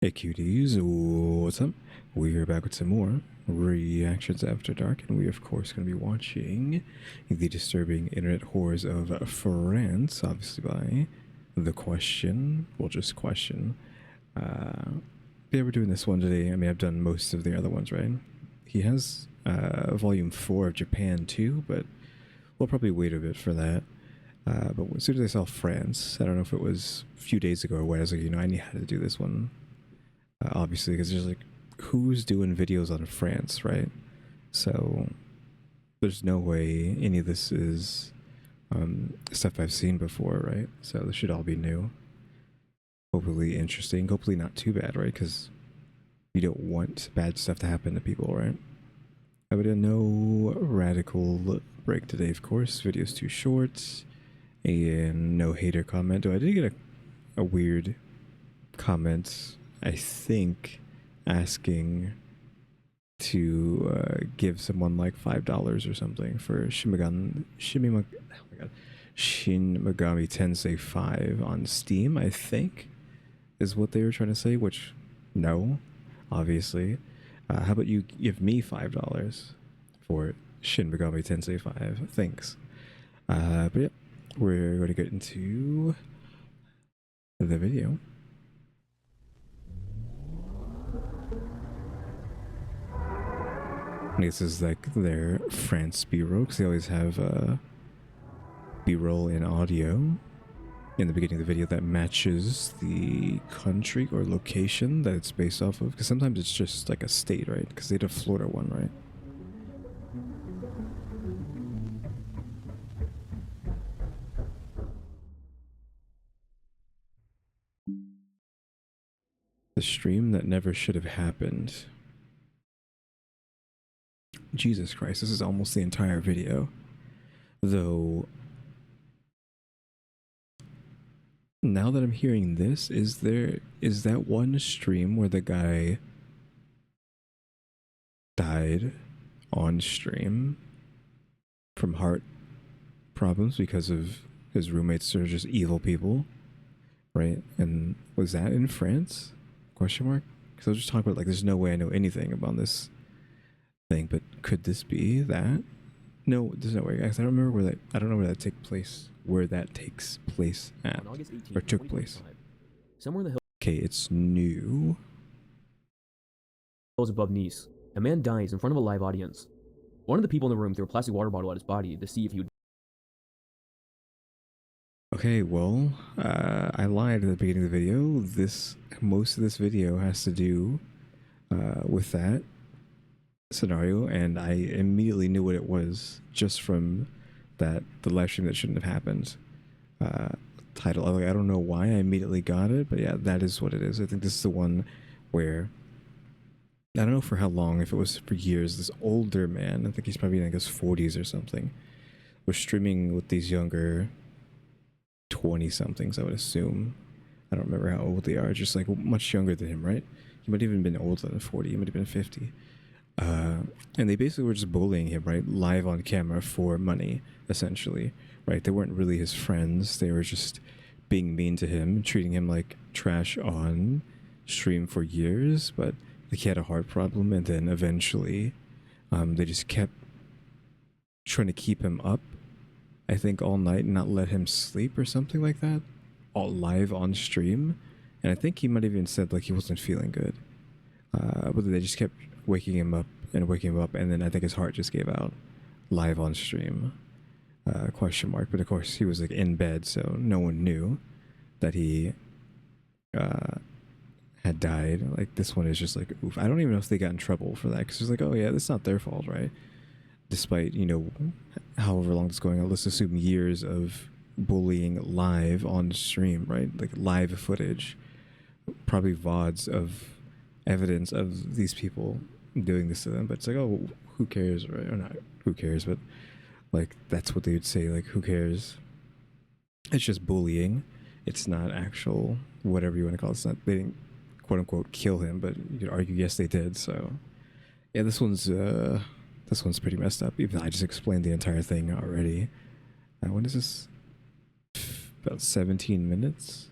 Hey cuties, what's up? We're back with some more reactions after dark, and we of course going to be watching the disturbing internet horrors of France, obviously by The Question. Well, just Question. Yeah, we're doing this one today. I mean, I've done most of the other ones, right? He has volume 4 of Japan too, but we'll probably wait a bit for that. But as soon as I saw France, I don't know if it was a few days ago or what, I was like, I need to do this one. Obviously, because there's like, who's doing videos on France, right? So there's no way any of this is stuff I've seen before, right? So this should all be new. Hopefully interesting. Hopefully not too bad, right? Because you don't want bad stuff to happen to people, right? I would no radical break today, of course. Video's too short. And no hater comment. Oh, I did get a weird comment, I think, asking to give someone like $5 or something for Shin Megami Tensei 5 on Steam, I think, is what they were trying to say, which, no, obviously. How about you give me $5 for Shin Megami Tensei 5? Thanks. But yeah, we're going to get into the video. This is like their France B-roll, because they always have B-roll in audio in the beginning of the video that matches the country or location that it's based off of, because sometimes it's just like a state, right? Because they did a Florida one, right? The stream that never should have happened. Jesus Christ, this is almost the entire video. Though, now that I'm hearing this, is that one stream where the guy died on stream from heart problems because of his roommates are just evil people, right? And was that in France? Question mark? Because I was just talking about, like, there's no way I know anything about this thing, but could this be that? No, there's no way. I don't remember where that. I don't know where that takes place. Where that takes place at, on August 18th, or took place. Somewhere in the Okay, it's new. hills above Nice, a man dies in front of a live audience. One of the people in the room threw a plastic water bottle at his body to see if he would. Okay, well, I lied at the beginning of the video. Most of this video has to do with that scenario, and I immediately knew what it was just from the live stream that shouldn't have happened. Title. I don't know why I immediately got it, but yeah, that is what it is. I think this is the one where, I don't know for how long, if it was for years, this older man, I think he's probably in like his 40s or something, was streaming with these younger 20-somethings, I would assume. I don't remember how old they are, just like much younger than him, right? He might have even been older than 40, he might have been 50. And they basically were just bullying him, right? Live on camera for money, essentially, right? They weren't really his friends. They were just being mean to him, treating him like trash on stream for years, but like he had a heart problem, and then eventually they just kept trying to keep him up, I think, all night and not let him sleep or something like that, all live on stream. And I think he might have even said like he wasn't feeling good, but they just kept waking him up, and then I think his heart just gave out live on stream. Question mark. But of course he was like in bed, so no one knew that he had died. Like, this one is just like, oof. I don't even know if they got in trouble for that, because it's like, oh yeah, it's not their fault, right? Despite, however long it's going on, let's assume years of bullying live on stream, right? Like live footage, probably VODs of evidence of these people doing this to them. But it's like, oh, who cares, right? Or not who cares, but like, that's what they would say, like, who cares? It's just bullying. It's not actual, whatever you want to call it. It's not, they didn't quote unquote kill him, but you could argue yes they did. So yeah, this one's pretty messed up, even though I just explained the entire thing already. When is this? About 17 minutes?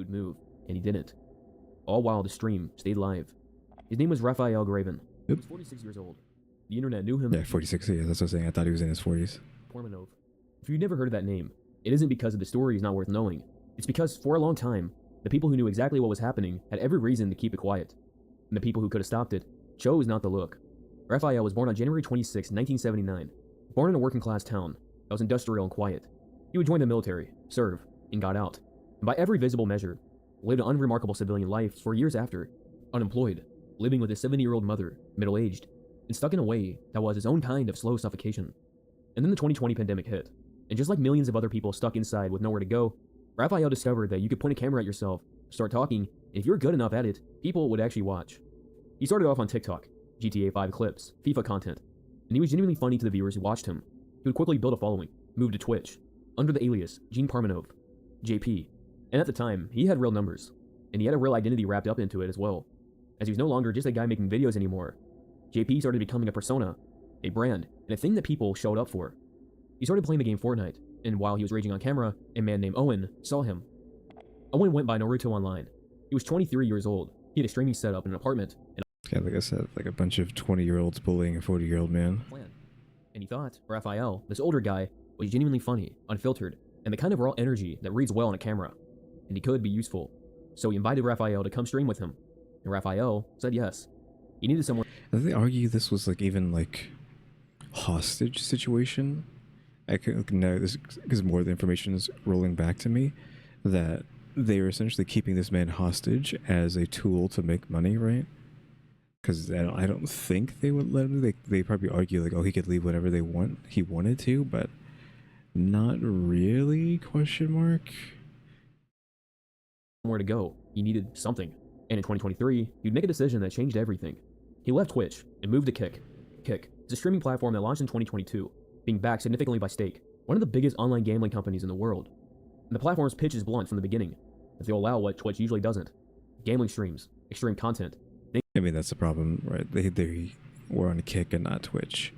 move, and he didn't. all while the stream stayed live. His name was Raphael Graven. He Yep. was 46 years old. The internet knew him. Yeah, 46. Yeah, that's what I was saying. I thought he was in his 40s. Portmanov. If you've never heard of that name, it isn't because of the story is not worth knowing. It's because for a long time, the people who knew exactly what was happening had every reason to keep it quiet. And the people who could have stopped it chose not to look. Raphael was born on January 26, 1979. Born in a working class town that was industrial and quiet. He would join the military, serve, and got out. And by every visible measure, lived an unremarkable civilian life for years after, unemployed, living with his 70-year-old mother, middle-aged, and stuck in a way that was his own kind of slow suffocation. And then the 2020 pandemic hit, and just like millions of other people stuck inside with nowhere to go, Raphael discovered that you could point a camera at yourself, start talking, and if you're good enough at it, people would actually watch. He started off on TikTok, GTA 5 clips, FIFA content, and he was genuinely funny to the viewers who watched him. He would quickly build a following, move to Twitch, under the alias Gene Parmenov, JP, and at the time, he had real numbers, and he had a real identity wrapped up into it as well. As he was no longer just a guy making videos anymore, JP started becoming a persona, a brand, and a thing that people showed up for. He started playing the game Fortnite, and while he was raging on camera, a man named Owen saw him. Owen went by Naruto online. He was 23 years old. He had a streaming setup in an apartment, and Yeah, like I said, like a bunch of 20-year-olds bullying a 40-year-old man. plan. And he thought Raphael, this older guy, was genuinely funny, unfiltered, and the kind of raw energy that reads well on a camera. And he could be useful. So he invited Raphael to come stream with him. And Raphael said yes. He needed someone. And they argue this was like even like hostage situation. I could know this because more of the information is rolling back to me that they were essentially keeping this man hostage as a tool to make money, right? Because I don't think they would let him. They probably argue like, oh, he could leave whenever he wanted to, but not really? Question mark. Somewhere to go. He needed something. And in 2023, he'd make a decision that changed everything. He left Twitch and moved to Kick. Kick is a streaming platform that launched in 2022, being backed significantly by Stake, one of the biggest online gambling companies in the world. And the platform's pitch is blunt from the beginning, that they'll allow what Twitch usually doesn't. Gambling streams, extreme content. I mean, that's the problem, right? They were on Kick and not Twitch,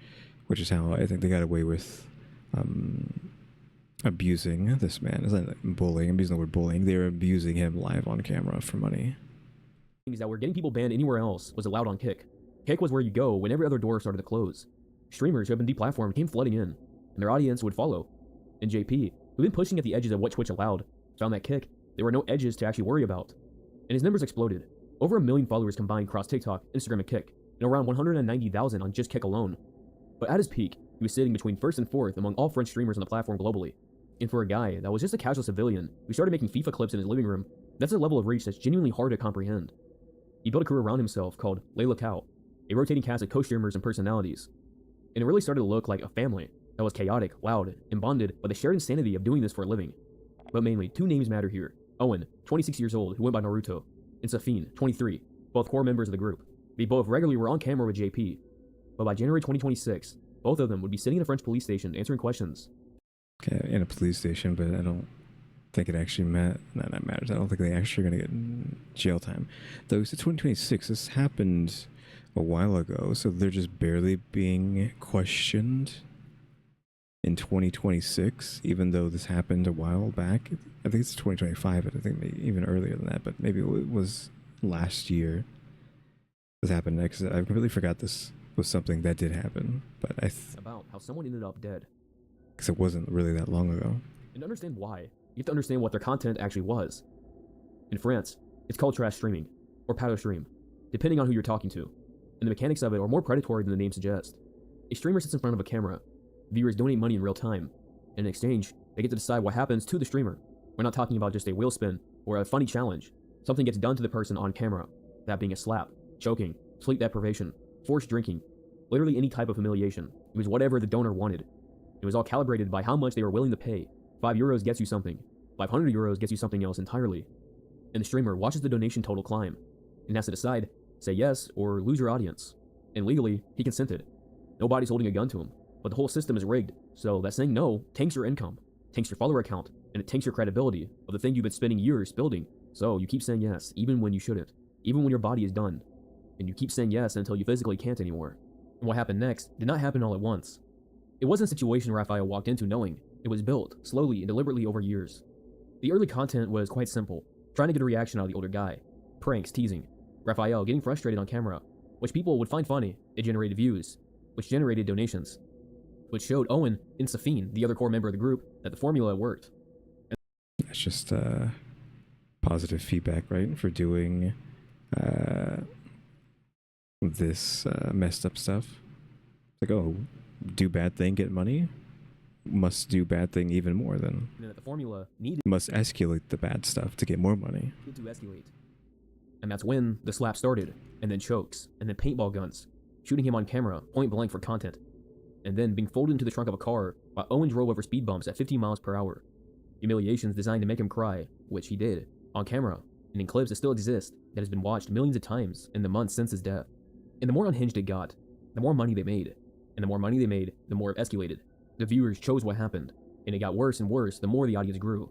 which is how I think they got away with abusing this man. It's not bullying. I'm using the word bullying. They were abusing him live on camera for money. Things that were getting people banned anywhere else was allowed on Kick. Kick was where you go when every other door started to close. Streamers who had been deplatformed came flooding in, and their audience would follow. And JP, who'd been pushing at the edges of what Twitch allowed, found that Kick, there were no edges to actually worry about. And his numbers exploded. Over 1 million followers combined across TikTok, Instagram, and Kick, and around 190,000 on just Kick alone. But at his peak, he was sitting between first and fourth among all French streamers on the platform globally. And for a guy that was just a casual civilian who started making FIFA clips in his living room, that's a level of reach that's genuinely hard to comprehend. He built a crew around himself called Layla Cow, a rotating cast of co-streamers and personalities. And it really started to look like a family that was chaotic, loud, and bonded by the shared insanity of doing this for a living. But mainly, two names matter here. Owen, 26 years old, who went by Naruto, and Safine, 23, both core members of the group. They both regularly were on camera with JP. But by January 2026, both of them would be sitting in a French police station answering questions. Okay, in a police station, but I don't think it actually matters. I don't think they actually are going to get jail time. Though it's 2026, this happened a while ago, so they're just barely being questioned in 2026, even though this happened a while back. I think it's 2025, but I think maybe even earlier than that, but maybe it was last year this happened next. I completely forgot this was something that did happen, but About how someone ended up dead. because it wasn't really that long ago. And to understand why, you have to understand what their content actually was. In France, it's called trash streaming, or pato stream, depending on who you're talking to. And the mechanics of it are more predatory than the name suggests. A streamer sits in front of a camera. Viewers donate money in real time. And in exchange, they get to decide what happens to the streamer. We're not talking about just a wheel spin or a funny challenge. Something gets done to the person on camera, that being a slap, choking, sleep deprivation, forced drinking, literally any type of humiliation. It was whatever the donor wanted. It was all calibrated by how much they were willing to pay. 5 euros gets you something. 500 euros gets you something else entirely. And the streamer watches the donation total climb and has to decide, say yes or lose your audience. And legally, he consented. Nobody's holding a gun to him, but the whole system is rigged, so that saying no tanks your income, tanks your follower count, and it tanks your credibility of the thing you've been spending years building. So you keep saying yes, even when you shouldn't, even when your body is done. And you keep saying yes until you physically can't anymore. And what happened next did not happen all at once. It wasn't a situation Raphael walked into knowing. It was built, slowly and deliberately over years. The early content was quite simple, trying to get a reaction out of the older guy, pranks, teasing. Raphael getting frustrated on camera, which people would find funny. It generated views, which generated donations, which showed Owen and Safine, the other core member of the group, that the formula worked. That's just positive feedback, right, for doing this messed up stuff. It's like, oh, do bad thing, get money. Must do bad thing even more then. And that the formula needed Must escalate the bad stuff to get more money. to escalate. And that's when the slap started, and then chokes, and then paintball guns, shooting him on camera, point blank for content, and then being folded into the trunk of a car while Owen drove over speed bumps at 50 miles per hour. Humiliations designed to make him cry, which he did, on camera, and in clips that still exist that has been watched millions of times in the months since his death. And the more unhinged it got, the more money they made. And the more money they made, the more it escalated. The viewers chose what happened, and it got worse and worse the more the audience grew.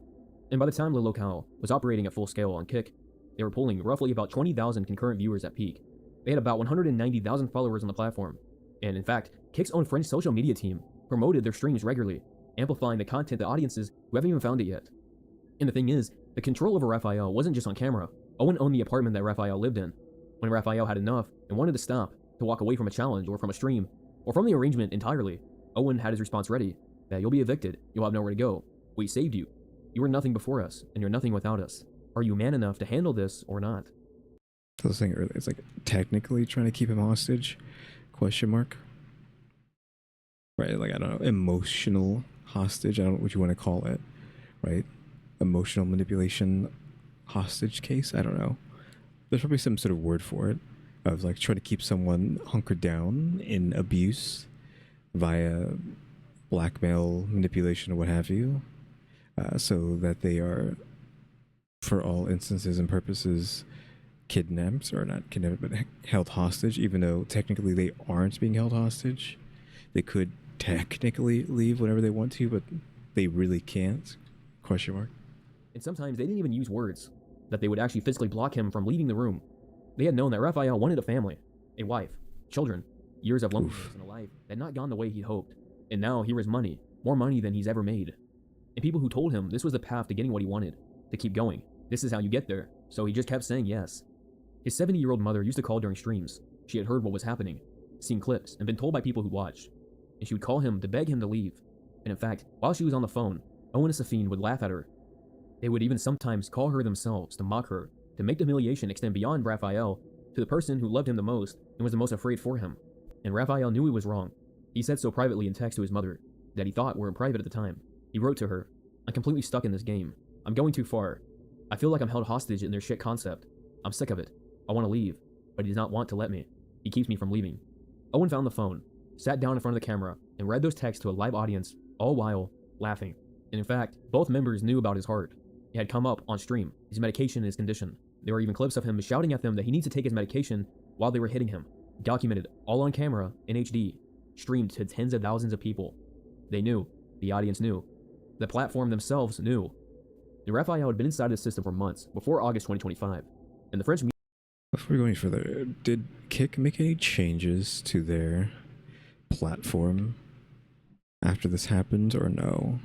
And by the time Le Locale was operating at full scale on Kick, they were pulling roughly about 20,000 concurrent viewers at peak. They had about 190,000 followers on the platform. And in fact, Kick's own French social media team promoted their streams regularly, amplifying the content to audiences who haven't even found it yet. And the thing is, the control over Raphael wasn't just on camera. Owen owned the apartment that Raphael lived in. When Raphael had enough and wanted to stop, to walk away from a challenge or from a stream, or from the arrangement entirely, Owen had his response ready, that you'll be evicted, you'll have nowhere to go. We saved you. You were nothing before us, and you're nothing without us. Are you man enough to handle this or not? I was saying earlier, it's like technically trying to keep him hostage, question mark. Right, like, I don't know, emotional hostage, I don't know what you want to call it, right? Emotional manipulation hostage case, I don't know. There's probably some sort of word for it, of like trying to keep someone hunkered down in abuse via blackmail, manipulation, what have you, so that they are, for all instances and purposes, kidnapped, or not kidnapped, but held hostage, even though technically they aren't being held hostage. They could technically leave whenever they want to, but they really can't, question mark. And sometimes they didn't even use words, that they would actually physically block him from leaving the room. They had known that Raphael wanted a family, a wife, children, years of loneliness and a life that had not gone the way he hoped. And now here was money, more money than he's ever made. And people who told him this was the path to getting what he wanted, to keep going. This is how you get there. So he just kept saying yes. His 70-year-old mother used to call during streams. She had heard what was happening, seen clips, and been told by people who watched. And she would call him to beg him to leave. And in fact, while she was on the phone, Owen and Safine would laugh at her. They would even sometimes call her themselves to mock her, to make the humiliation extend beyond Raphael to the person who loved him the most and was the most afraid for him. And Raphael knew he was wrong. He said so privately in text to his mother, that he thought were in private at the time. He wrote to her, "I'm completely stuck in this game. I'm going too far. I feel like I'm held hostage in their shit concept. I'm sick of it. I want to leave, but he does not want to let me. He keeps me from leaving." Owen found the phone, sat down in front of the camera, and read those texts to a live audience, all while laughing. And in fact, both members knew about his heart. It had come up on stream, his medication and his condition. There were even clips of him shouting at them that he needs to take his medication while they were hitting him. Documented, all on camera, in HD, streamed to tens of thousands of people. They knew. The audience knew. The platform themselves knew. And Raphael had been inside the system for months, before August 2025. And the French media... Before we go any further, did Kick make any changes to their platform after this happened, or no?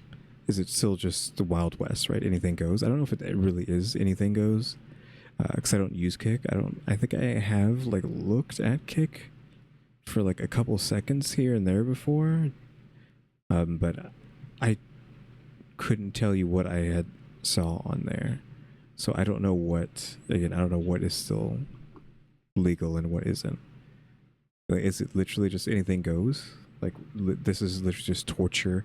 Is it still just the Wild West, right? Anything goes? I don't know if it really is anything goes, because I don't use Kick. I think I have like looked at Kick for like a couple seconds here and there before, but I couldn't tell you what I had saw on there. So I don't know what, again, I don't know what is still legal and what isn't. Like, is it literally just anything goes? Like, this is literally just torture,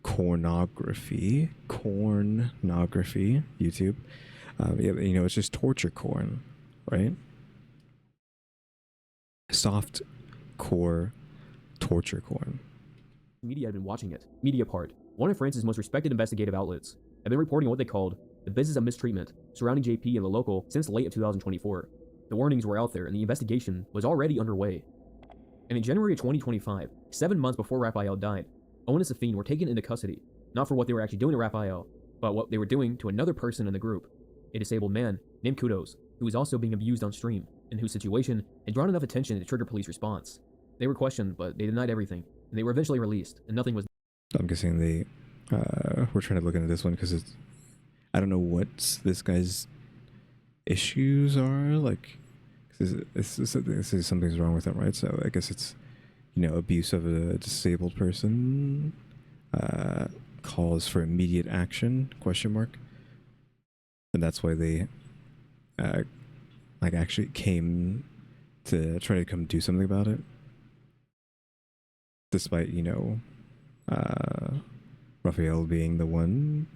pornography, YouTube. Yeah, you know, it's just torture corn, right? Soft core torture corn. Media had been watching it. Mediapart, one of France's most respected investigative outlets, had been reporting what they called the business of mistreatment surrounding JP and the local since late of 2024. The warnings were out there and the investigation was already underway. And in January of 2025, 7 months before Raphael died, Owen and Safine were taken into custody, not for what they were actually doing to Raphael, but what they were doing to another person in the group, a disabled man named Kyuuties, who was also being abused on stream, and whose situation had drawn enough attention to trigger police response. They were questioned, but they denied everything, and they were eventually released, and nothing was... I'm guessing they were trying to look into this one because it's... I don't know what this guy's issues are. Like, this is something's wrong with him, right? So I guess it's, abuse of a disabled person, calls for immediate action, question mark. And that's why they actually came to try to come do something about it, despite Raphael being the one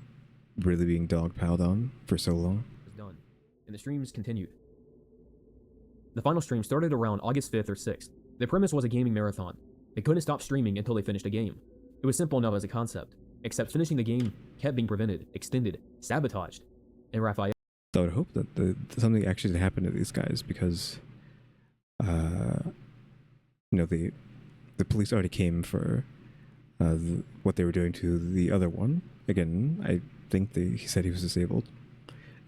really being dogpiled on for so long. Was done, and the streams continued. The final stream started around August 5th or 6th. The premise was a gaming marathon. They couldn't stop streaming until they finished a game. It was simple enough as a concept, except finishing the game kept being prevented, extended, sabotaged, and Raphael... I would hope that something actually happened to these guys, because the police already came for what they were doing to the other one. Again, I think he said he was disabled,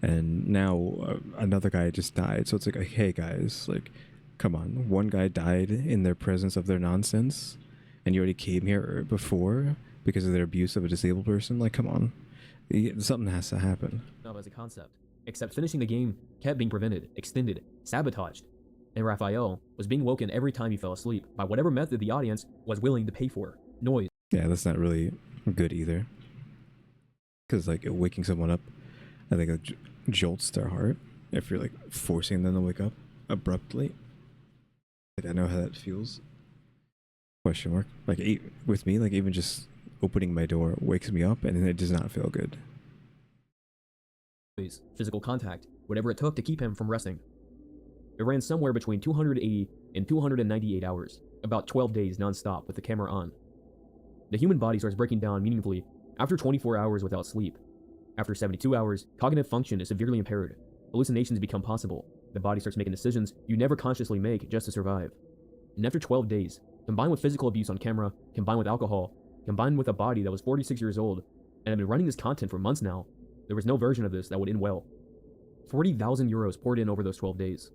and now another guy just died. So it's like, hey guys, like, come on, one guy died in their presence of their nonsense, and you already came here before because of their abuse of a disabled person. Like, come on, something has to happen. No, as a concept, except finishing the game kept being prevented, extended, sabotaged, and Raphael was being woken every time he fell asleep by whatever method the audience was willing to pay for. Noise. Yeah, that's not really good either, because like waking someone up, I think it jolts their heart if you're like forcing them to wake up abruptly. Like, I know how that feels. Question mark. Like, with me, like, even just opening my door wakes me up, and it does not feel good. Physical contact, whatever it took to keep him from resting. It ran somewhere between 280 and 298 hours, about 12 days non-stop with the camera on. The human body starts breaking down meaningfully after 24 hours without sleep. After 72 hours, cognitive function is severely impaired. Hallucinations become possible. The body starts making decisions you never consciously make just to survive. And after 12 days, combined with physical abuse on camera, combined with alcohol, combined with a body that was 46 years old, and had been running this content for months now, there was no version of this that would end well. 40,000 euros poured in over those 12 days.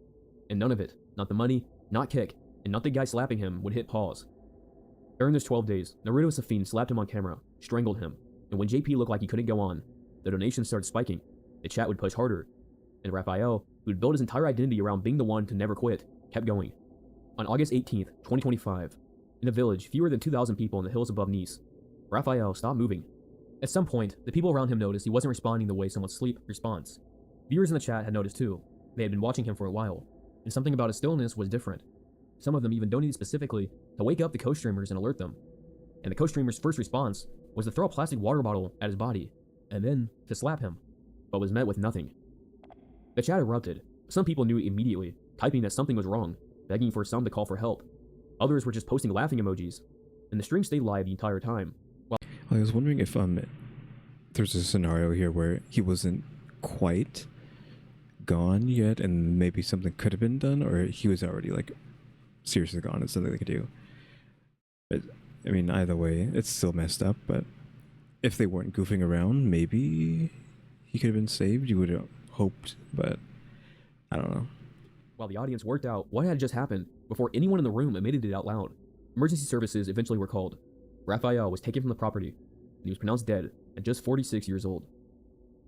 And none of it, not the money, not Kick, and not the guy slapping him, would hit pause. During those 12 days, Naruto Safin slapped him on camera, strangled him, and when JP looked like he couldn't go on, the donations started spiking, the chat would push harder, and Raphael, who'd built his entire identity around being the one to never quit, kept going. On August 18th, 2025, in a village fewer than 2,000 people in the hills above Nice, Raphael stopped moving. At some point, the people around him noticed he wasn't responding the way someone's sleep responds. Viewers in the chat had noticed too. They had been watching him for a while, and something about his stillness was different. Some of them even donated specifically to wake up the co-streamers and alert them. And the co-streamer's first response was to throw a plastic water bottle at his body, and then to slap him, but was met with nothing. The chat erupted. Some people knew immediately, typing that something was wrong, begging for some to call for help. Others were just posting laughing emojis, and the stream stayed live the entire time. I was wondering if there's a scenario here where he wasn't quite gone yet, and maybe something could have been done, or he was already like seriously gone and something they could do. But I mean, either way, it's still messed up. But if they weren't goofing around, maybe he could have been saved. You would have hoped, but I don't know. While the audience worked out what had just happened before anyone in the room admitted it out loud, emergency services eventually were called. Raphael was taken from the property, and he was pronounced dead at just 46 years old.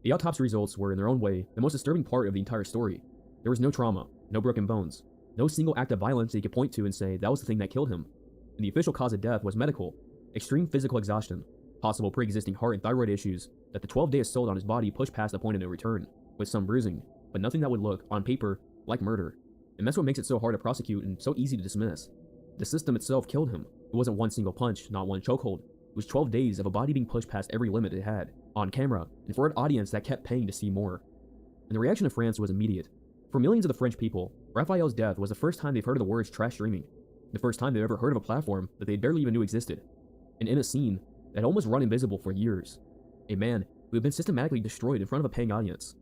The autopsy results were, in their own way, the most disturbing part of the entire story. There was no trauma, no broken bones, no single act of violence that he could point to and say that was the thing that killed him. And the official cause of death was medical, extreme physical exhaustion, possible pre-existing heart and thyroid issues that the 12-day assault on his body pushed past the point of no return, with some bruising, but nothing that would look, on paper, like murder. And that's what makes it so hard to prosecute and so easy to dismiss. The system itself killed him. It wasn't one single punch, not one chokehold. It was 12 days of a body being pushed past every limit it had, on camera, and for an audience that kept paying to see more. And the reaction of France was immediate. For millions of the French people, Raphael's death was the first time they've heard of the words trash streaming, the first time they've ever heard of a platform that they barely even knew existed, and in a scene that had almost run invisible for years. A man who had been systematically destroyed in front of a paying audience.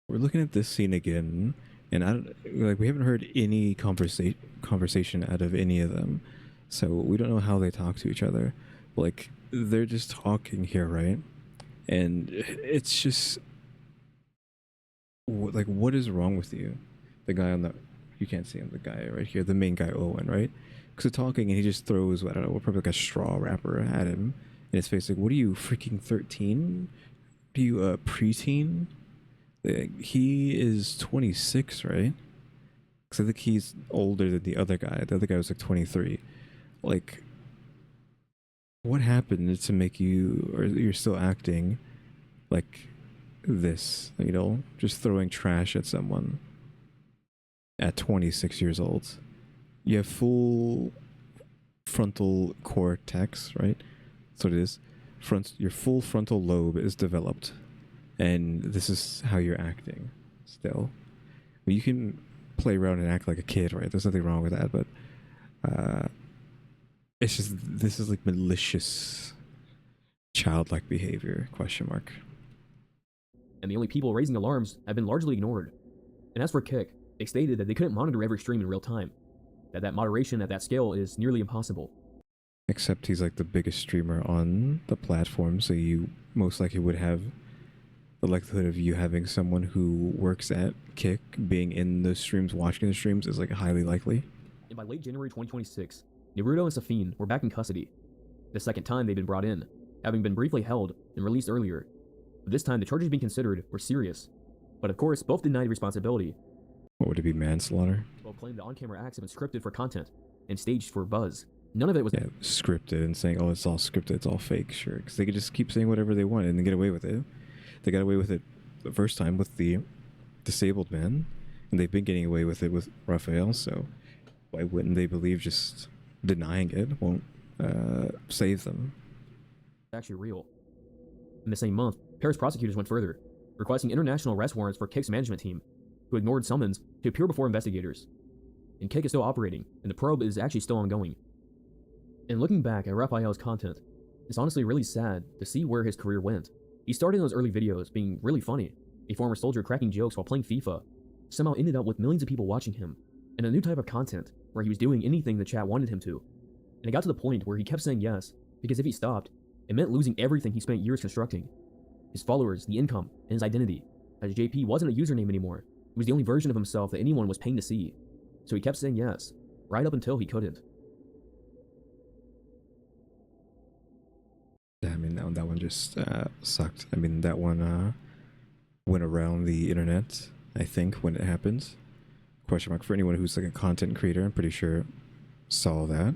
We're looking at this scene again, and we haven't heard any conversation out of any of them, so we don't know how they talk to each other. Like, they're just talking here, right? And it's just like, what is wrong with you? The guy on the, you can't see him, the guy right here, the main guy, Owen, right? Because they're talking and he just throws, I don't know, probably like a straw wrapper at him in his face. Like, what are you, freaking 13? Are you a preteen? He is 26, right? Because I think he's older than the other guy. The other guy was like 23. Like, what happened to make you, or you're still acting like this, you know, just throwing trash at someone at 26 years old? You have full frontal cortex, right? That's what it is. Your full frontal lobe is developed, and this is how you're acting still. I mean, you can play around and act like a kid, right? There's nothing wrong with that, but it's just, this is like malicious childlike behavior, question mark. And the only people raising alarms have been largely ignored. And as for Kick, they stated that they couldn't monitor every stream in real time, that moderation at that scale is nearly impossible. Except he's like the biggest streamer on the platform, so you most likely would have the likelihood of you having someone who works at Kick being in the streams, watching the streams, is like highly likely. And by late January 2026, Naruto and Safin were back in custody. The second time they'd been brought in, having been briefly held and released earlier. But this time the charges being considered were serious. But of course, both denied responsibility. What would it be, manslaughter? Both claimed the on-camera acts have been scripted for content and staged for buzz. None of it was scripted, and saying, oh, it's all scripted, it's all fake, sure. Because they could just keep saying whatever they want and get away with it. They got away with it the first time with the disabled man, and they've been getting away with it with Raphael, so why wouldn't they believe just denying it won't save them? Actually real. In the same month, Paris prosecutors went further, requesting international arrest warrants for Kick's management team, who ignored summons to appear before investigators. And Kick is still operating, and the probe is actually still ongoing. And looking back at Raphael's content, it's honestly really sad to see where his career went. He started in those early videos being really funny, a former soldier cracking jokes while playing FIFA, somehow ended up with millions of people watching him, and a new type of content where he was doing anything the chat wanted him to. And it got to the point where he kept saying yes, because if he stopped, it meant losing everything he spent years constructing. His followers, the income, and his identity, as JP wasn't a username anymore. It was the only version of himself that anyone was paying to see. So he kept saying yes, right up until he couldn't. Yeah, I mean, that one just sucked. I mean, that one went around the internet, I think, when it happened. Question mark for anyone who's like a content creator, I'm pretty sure saw that.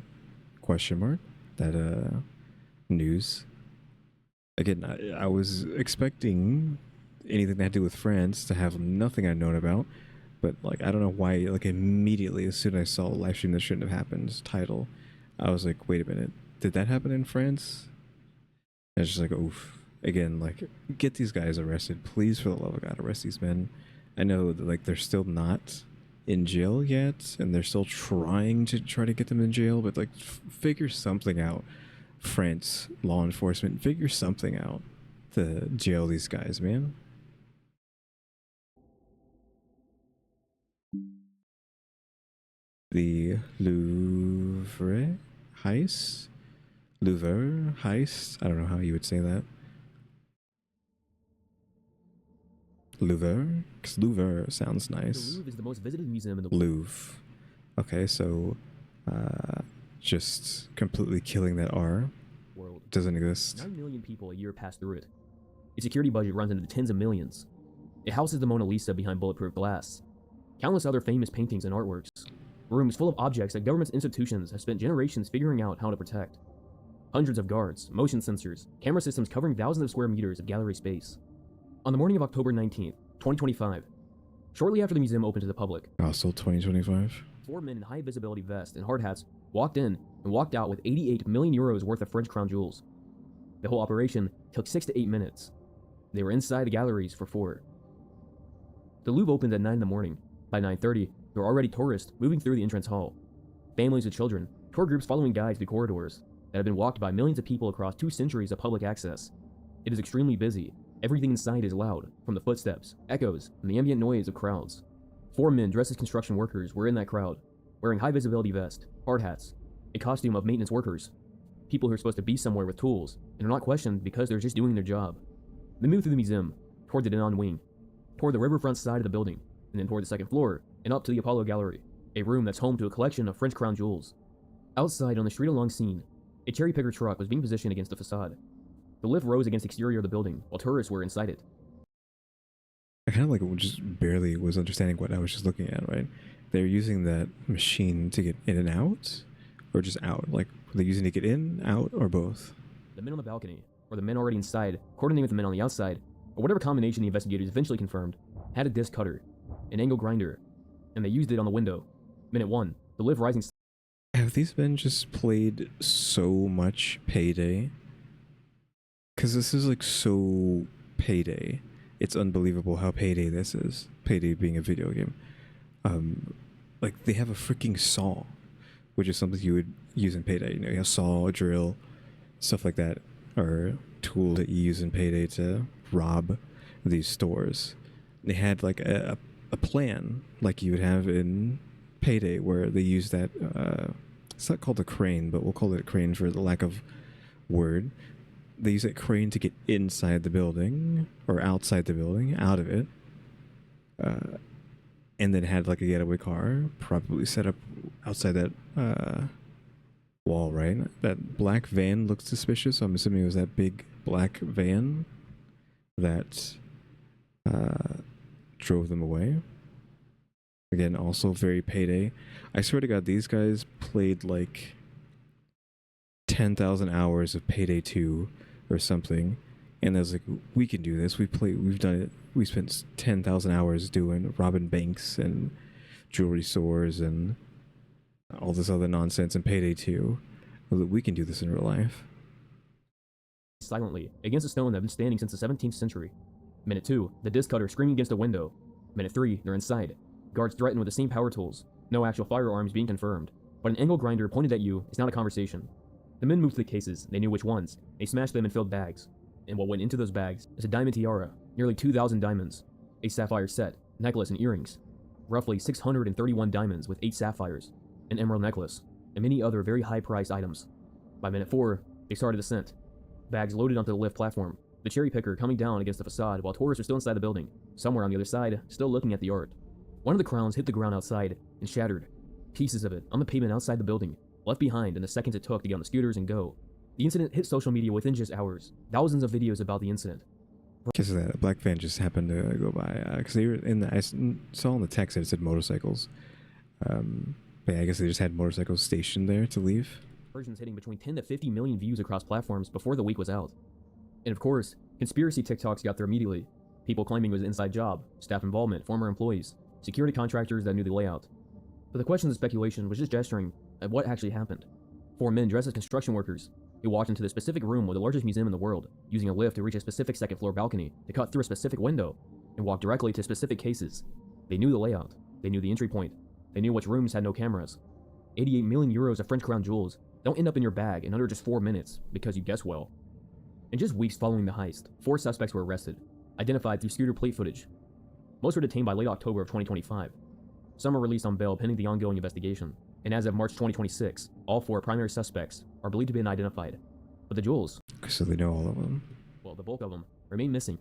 Question mark. That news. Again, I was expecting anything that had to do with France to have nothing I'd known about, but like, I don't know why, like immediately as soon as I saw a live stream that shouldn't have happened title, I was like, wait a minute, did that happen in France? And it's just like, oof. Again, like, get these guys arrested, please, for the love of God, arrest these men. I know that, like, they're still not in jail yet, and they're still trying to get them in jail, but like, figure something out. France law enforcement, figure something out to jail these guys, man. The Louvre heist? Louvre heist? I don't know how you would say that. Louvre? Because Louvre sounds nice. The Louvre is the most visited museum in the world. Louvre. Okay, so just completely killing that R. World. Doesn't exist. 9 million people a year pass through it. Its security budget runs into the tens of millions. It houses the Mona Lisa behind bulletproof glass. Countless other famous paintings and artworks. Rooms full of objects that government institutions have spent generations figuring out how to protect. Hundreds of guards, motion sensors, camera systems covering thousands of square meters of gallery space. On the morning of October 19th, 2025, shortly after the museum opened to the public, still 2025. 4 men in high visibility vests and hard hats walked in and walked out with 88 million euros worth of French crown jewels. The whole operation took 6 to 8 minutes. They were inside the galleries for 4. The Louvre opened at 9 in the morning. By 9:30, there were already tourists moving through the entrance hall. Families with children, tour groups following guides through corridors that have been walked by millions of people across 2 centuries of public access. It is extremely busy. Everything inside is loud, from the footsteps, echoes, and the ambient noise of crowds. 4 men dressed as construction workers were in that crowd, wearing high visibility vests, hard hats, a costume of maintenance workers, people who are supposed to be somewhere with tools and are not questioned because they're just doing their job. They moved through the museum, toward the Denon wing, toward the riverfront side of the building, and then toward the second floor and up to the Apollo Gallery, a room that's home to a collection of French crown jewels. Outside on the street along scene, a cherry picker truck was being positioned against the facade. The lift rose against the exterior of the building while tourists were inside it. I kind of like just barely was understanding what I was just looking at, right? They're using that machine to get in and out, or just out? Like, were they using to get in, out, or both? The men on the balcony, or the men already inside, coordinating with the men on the outside, or whatever combination the investigators eventually confirmed, had a disc cutter, an angle grinder, and they used it on the window. Minute 1, the lift rising. Have these men just played so much Payday? Because this is like so Payday. It's unbelievable how Payday this is. Payday being a video game. Like they have a freaking saw, which is something you would use in Payday. You know, you have saw, a drill, stuff like that, or tool that you use in Payday to rob these stores. They had like a plan like you would have in Payday, where they use that. It's not called a crane, but we'll call it a crane for the lack of word. They use that crane to get inside the building or outside the building, out of it, and then had like a getaway car probably set up outside that wall, right? That black van looked suspicious, so I'm assuming it was that big black van that drove them away. Again, also very Payday. I swear to God, these guys played like 10,000 hours of Payday 2 or something, and I was like, we can do this. We've done it. We spent 10,000 hours doing robbing banks and jewelry stores and all this other nonsense in Payday 2. We can do this in real life. Silently against a stone that had been standing since the 17th century. Minute 2, the disc cutter screaming against a window. Minute 3, they're inside. Guards threatened with the same power tools. No actual firearms being confirmed, but an angle grinder pointed at you is not a conversation. The men moved to the cases. They knew which ones. They smashed them and filled bags. And what went into those bags is a diamond tiara, nearly 2,000 diamonds, a sapphire set, necklace and earrings, roughly 631 diamonds with 8 sapphires, an emerald necklace, and many other very high-priced items. By minute 4, they started descent. Bags loaded onto the lift platform, the cherry picker coming down against the facade while tourists are still inside the building, somewhere on the other side, still looking at the art. One of the crowns hit the ground outside and shattered. Pieces of it on the pavement outside the building, left behind in the seconds it took to get on the scooters and go. The incident hit social media within just hours. Thousands of videos about the incident. Because of that, a black van just happened to go by. Because they were in the, I saw in the text that it said motorcycles. But yeah, I guess they just had motorcycles stationed there to leave. Versions hitting between 10 to 50 million views across platforms before the week was out. And of course, conspiracy TikToks got there immediately. People claiming it was an inside job, staff involvement, former employees, security contractors that knew the layout. But the questions of speculation was just gesturing at what actually happened. 4 men dressed as construction workers who walked into the specific room with the largest museum in the world, using a lift to reach a specific second floor balcony to cut through a specific window and walk directly to specific cases. They knew the layout. They knew the entry point. They knew which rooms had no cameras. 88 million euros of French crown jewels don't end up in your bag in under just 4 minutes because you guess well. In just weeks following the heist, 4 suspects were arrested, identified through scooter plate footage. Most were detained by late October of 2025. Some were released on bail pending the ongoing investigation, and as of March 2026, all 4 primary suspects are believed to be unidentified. But the jewels, So they know all of them. well, the bulk of them, remain missing.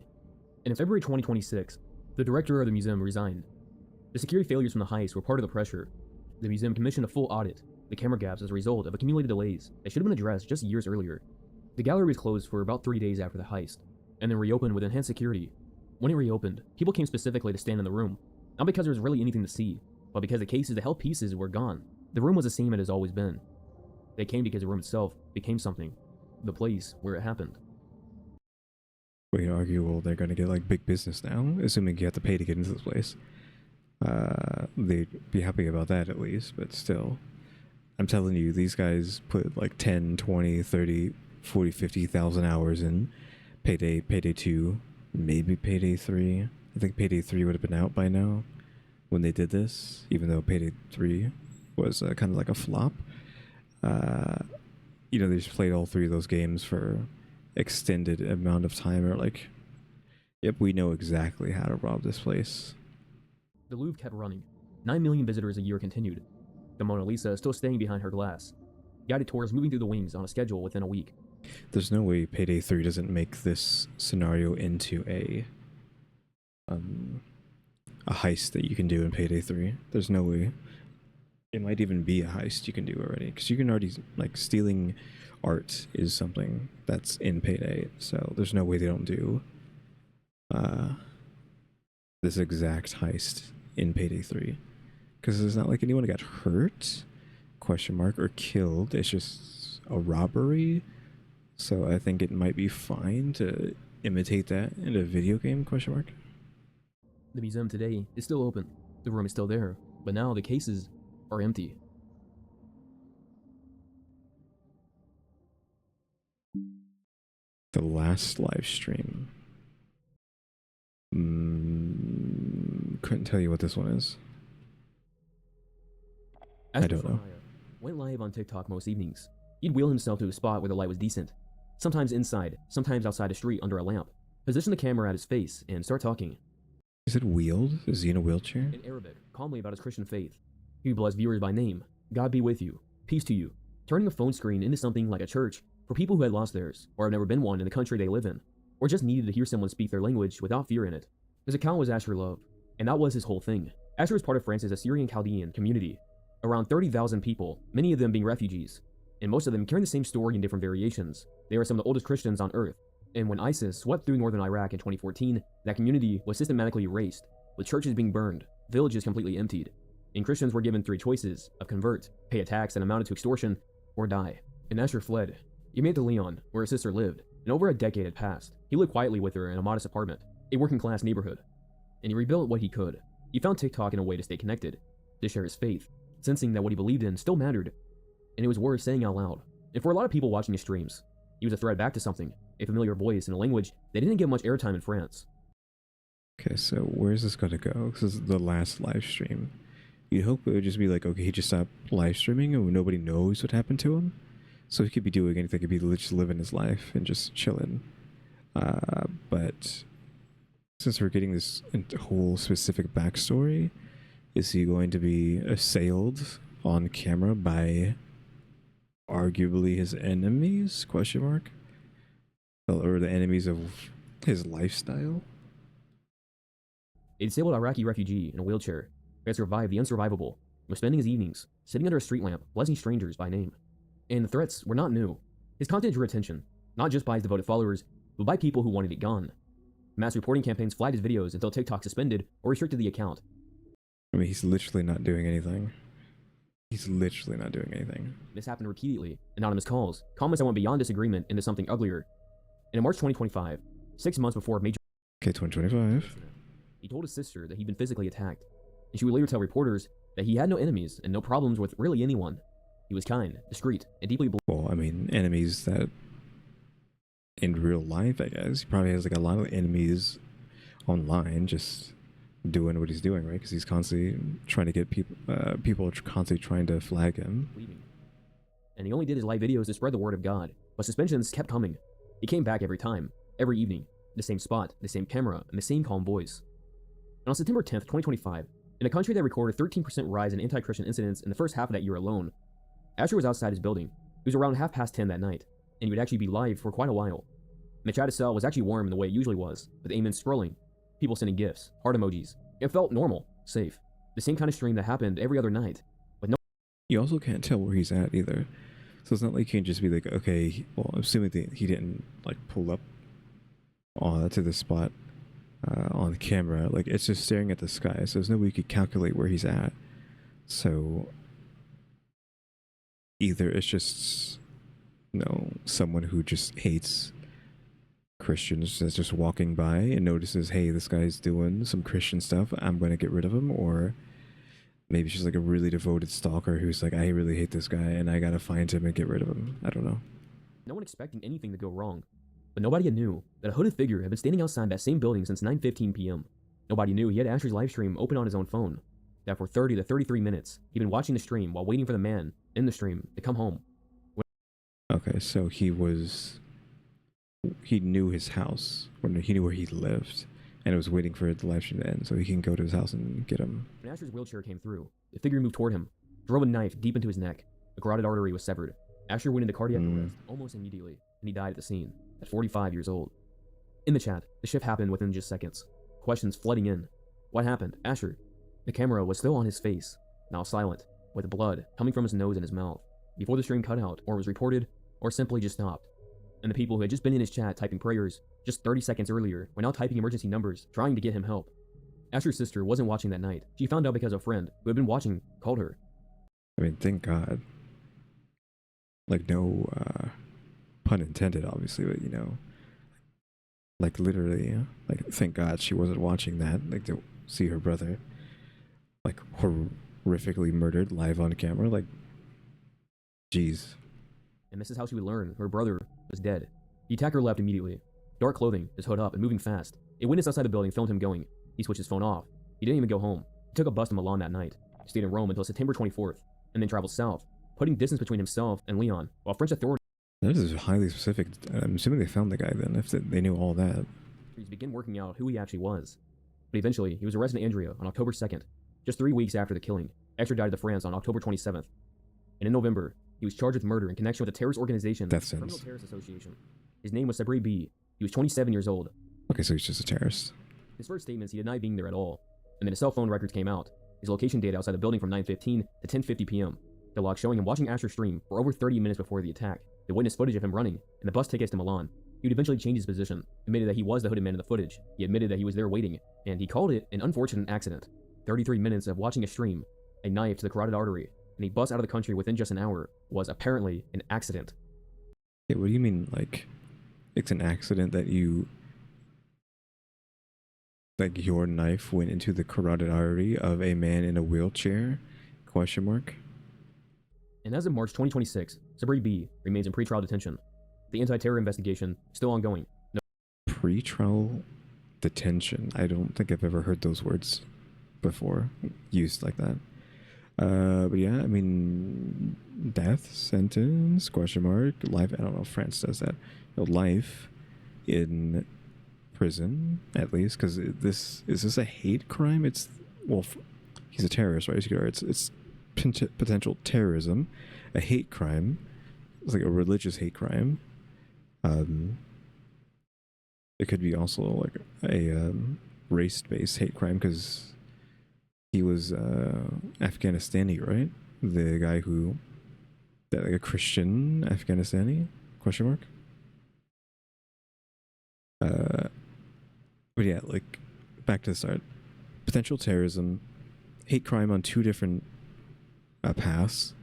And in February 2026, the director of the museum resigned. The security failures from the heist were part of the pressure. The museum commissioned a full audit, the camera gaps as a result of accumulated delays that should have been addressed just years earlier. The gallery was closed for about 3 days after the heist, and then reopened with enhanced security. When it reopened, people came specifically to stand in the room, not because there was really anything to see, but because the cases that held pieces were gone. The room was the same it has always been. They came because the room itself became something, the place where it happened. We can argue, well, they're going to get like big business now, assuming you have to pay to get into this place. They'd be happy about that at least, but still. I'm telling you, these guys put like 10, 20, 30, 40, 50,000 hours in Payday, Payday 2, maybe Payday 3. I think Payday 3 would have been out by now when they did this, even though Payday 3 was kind of like a flop. You know, they just played all 3 of those games for extended amount of time, or like, yep, we know exactly how to rob this place. The Louvre kept running. 9 million visitors a year continued. The Mona Lisa is still staying behind her glass. Guided tours moving through the wings on a schedule within a week. There's no way Payday 3 doesn't make this scenario into a heist that you can do in Payday 3. There's no way. It might even be a heist you can do already, because you can already, like, stealing art is something that's in Payday, so there's no way they don't do this exact heist in Payday 3. Because it's not like anyone got hurt, question mark, or killed. It's just a robbery. So I think it might be fine to imitate that in a video game, question mark. The museum today is still open. The room is still there, but now the cases are empty. The last live stream. Couldn't tell you what this one is. I don't know. Went live on TikTok most evenings. He'd wheel himself to a spot where the light was decent. Sometimes inside, sometimes outside a street under a lamp. Position the camera at his face and start talking. Is it wheeled? Is he in a wheelchair? In Arabic, calmly about his Christian faith. He would bless viewers by name. God be with you. Peace to you. Turning a phone screen into something like a church for people who had lost theirs, or have never been one in the country they live in, or just needed to hear someone speak their language without fear in it. His account was Ashur loved, and that was his whole thing. Ashur is part of France's Assyrian Chaldean community. Around 30,000 people, many of them being refugees, and most of them carrying the same story in different variations. They are some of the oldest Christians on earth, and when ISIS swept through northern Iraq in 2014, that community was systematically erased, with churches being burned, villages completely emptied, and Christians were given 3 choices of convert, pay a tax that amounted to extortion, or die. And Ashur fled. He made it to Lyon, where his sister lived, and over a decade had passed. He lived quietly with her in a modest apartment, a working-class neighborhood, and he rebuilt what he could. He found TikTok in a way to stay connected, to share his faith, sensing that what he believed in still mattered, and it was worth saying out loud. And for a lot of people watching his streams, he was a thread back to something, a familiar voice in a language that didn't get much airtime in France. Okay, so where's this gonna go? This is the last live stream. You'd hope it would just be like, okay, he just stopped live streaming and nobody knows what happened to him. So he could be doing anything, he could be just living his life and just chilling. But since we're getting this whole specific backstory, is he going to be assailed on camera by arguably his enemies, question mark? Or the enemies of his lifestyle? A disabled Iraqi refugee in a wheelchair who had survived the unsurvivable and was spending his evenings sitting under a street lamp, blessing strangers by name. And the threats were not new. His content drew attention, not just by his devoted followers, but by people who wanted it gone. Mass reporting campaigns flagged his videos until TikTok suspended or restricted the account. I mean, he's literally not doing anything. He's literally not doing anything. This happened repeatedly. Anonymous calls, comments that went beyond disagreement into something uglier. And in March 2025, 6 months before a major... Okay, 2025. He told his sister that he'd been physically attacked, and she would later tell reporters that he had no enemies and no problems with really anyone. He was kind, discreet, and deeply... Well, I mean, enemies that... in real life, I guess. He probably has like a lot of enemies online, just doing what he's doing, right? Because he's constantly trying to get people... people are constantly trying to flag him. And he only did his live videos to spread the word of God, but suspensions kept coming. He came back every time, every evening, the same spot, the same camera, and the same calm voice. And on September 10th, 2025, in a country that recorded 13% rise in anti-Christian incidents in the first half of that year alone, Ashur was outside his building. It was around 10:30 that night, and he would actually be live for quite a while. And the chat itself was actually warm in the way it usually was, with amens scrolling, people sending gifs, heart emojis. It felt normal, safe, the same kind of stream that happened every other night, with no... You also can't tell where he's at either. So it's not like you can just be like, okay, well, I'm assuming that he didn't like pull up to the spot on the camera. Like, it's just staring at the sky, so there's no way you could calculate where he's at. So either it's just, you know, someone who just hates Christians that's just walking by and notices, hey, this guy's doing some Christian stuff, I'm going to get rid of him, or maybe she's like a really devoted stalker who's like, I really hate this guy and I gotta find him and get rid of him. I don't know. No one expecting anything to go wrong. But nobody knew that a hooded figure had been standing outside that same building since 9:15 p.m. Nobody knew he had Ashur's livestream open on his own phone. That for 30 to 33 minutes, he'd been watching the stream while waiting for the man in the stream to come home. Okay, so he knew his house, or he knew where he lived, and was waiting for the live stream to end so he can go to his house and get him. When Ashur's wheelchair came through, the figure moved toward him, drove a knife deep into his neck. A carotid artery was severed. Ashur went into cardiac arrest almost immediately, and he died at the scene, at 45 years old. In the chat, the shift happened within just seconds. Questions flooding in. What happened? Ashur. The camera was still on his face, now silent, with blood coming from his nose and his mouth, before the stream cut out, or was reported, or simply just stopped. And the people who had just been in his chat typing prayers just 30 seconds earlier were now typing emergency numbers, trying to get him help. Ashur's sister wasn't watching that night. She found out because a friend who had been watching called her. I mean, thank God. Like, no pun intended, obviously, but you know, like literally, like thank God she wasn't watching that. Like to see her brother, like horrifically murdered live on camera. Like, jeez. And this is how she would learn her brother was dead. The attacker left immediately. Dark clothing, his hood up, and moving fast. A witness outside the building filmed him going. He switched his phone off. He didn't even go home. He took a bus to Milan that night. He stayed in Rome until September 24th, and then traveled south, putting distance between himself and Leon, while French authorities That is highly specific. I'm assuming they found the guy then, if they knew all that. began working out who he actually was. But eventually, he was arrested in Andria on October 2nd, just 3 weeks after the killing, extradited to France on October 27th. And in November, he was charged with murder in connection with a terrorist organization, Death the Criminal sentence. Terrorist Association. His name was Sabri B. He was 27 years old. Okay, so he's just a terrorist. His first statements, he denied being there at all. And then his cell phone records came out. His location data outside the building from 9:15 to 10:50 p.m. The log showing him watching Ashur stream for over 30 minutes before the attack. The witness footage of him running, and the bus tickets to Milan. He would eventually change his position, admitted that he was the hooded man in the footage. He admitted that he was there waiting, and he called it an unfortunate accident. 33 minutes of watching a stream, a knife to the carotid artery, and a bus out of the country within just an hour was apparently an accident. Hey, what do you mean, like, it's an accident that you... Like, your knife went into the carotid artery of a man in a wheelchair? Question mark? And as of March 2026, Sabri B. remains in pretrial detention. The anti-terror investigation is still ongoing. Pre-trial detention. I don't think I've ever heard those words before used like that. But yeah, I mean, death sentence, question mark, life. I don't know if France does that. No, life in prison, at least, because is this a hate crime? It's, well, he's a terrorist, right? It's potential terrorism, a hate crime. It's like a religious hate crime. It could be also like a race-based hate crime because he was Afghanistani, right? The guy who, that like a Christian Afghanistani? Question mark. But yeah, like back to the start. Potential terrorism, hate crime on two different paths.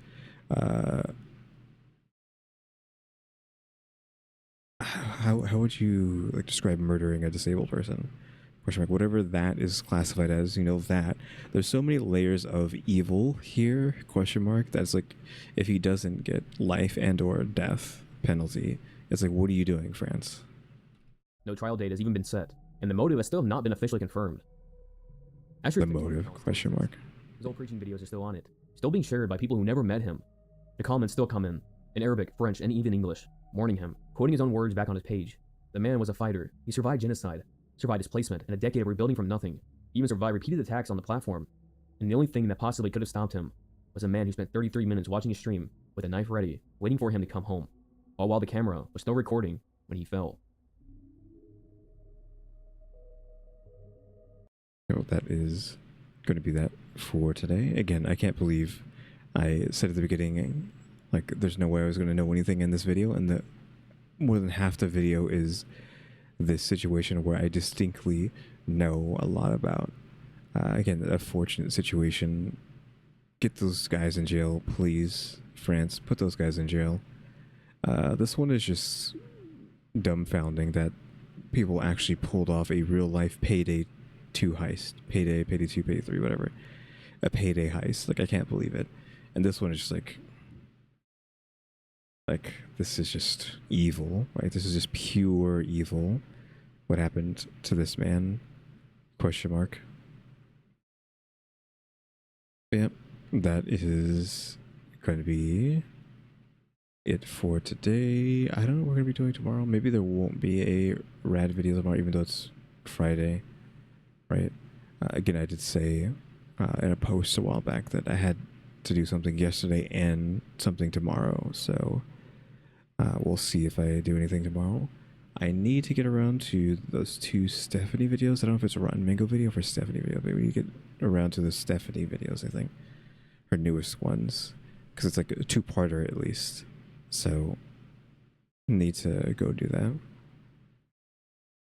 How would you like describe murdering a disabled person? Question mark. Whatever that is classified as, you know, that there's so many layers of evil here. Question mark. That's like, if he doesn't get life and or death penalty, it's like, what are you doing, France? No trial date has even been set, and the motive has still not been officially confirmed. Ashur's The motive? Question mark. His old preaching videos are still on it, still being shared by people who never met him. The comments still come in Arabic, French, and even English, mourning him, quoting his own words back on his page. The man was a fighter. He survived genocide, survived displacement, and a decade of rebuilding from nothing. He even survived repeated attacks on the platform. And the only thing that possibly could have stopped him was a man who spent 33 minutes watching his stream with a knife ready, waiting for him to come home, all while the camera was still recording when he fell. So that is going to be that for today. Again, I can't believe I said at the beginning, like, there's no way I was going to know anything in this video, and the more than half the video is this situation where I distinctly know a lot about. Again, a fortunate situation. Get those guys in jail, please. France, put those guys in jail. This one is just dumbfounding that people actually pulled off a real life Payday 2 heist. Payday 2, Payday 3, whatever. A payday heist. Like, I can't believe it. And this one is just like, this is just evil, right? This is just pure evil. What happened to this man? Question mark. Yep, that is going to be it for today. I don't know what we're going to be doing tomorrow. Maybe there won't be a rad video tomorrow, even though it's Friday, right? Again, I did say in a post a while back that I had to do something yesterday and something tomorrow, so we'll see if I do anything tomorrow. I need to get around to those two Stephanie videos. I don't know if it's a Rotten Mango video or Stephanie video, but we need to get around to the Stephanie videos, I think. Her newest ones. Because it's like a two-parter at least. So, need to go do that.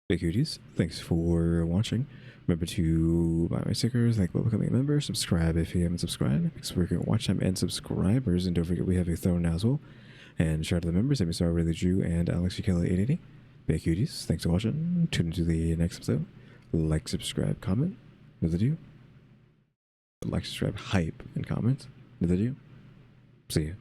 Big Kyuuties, thanks for watching. Remember to buy my stickers, like while becoming a member, subscribe if you haven't subscribed, because we're getting watch time and subscribers, and don't forget we have a throne as well. And shout out to the members, EmmyStarr, RaleyDrew, and alexgkiller 880. Big Kyuuties, thanks for watching. Tune into the next episode. Like, subscribe, comment. Another do. Like, subscribe, hype, and comment. Another do. See ya.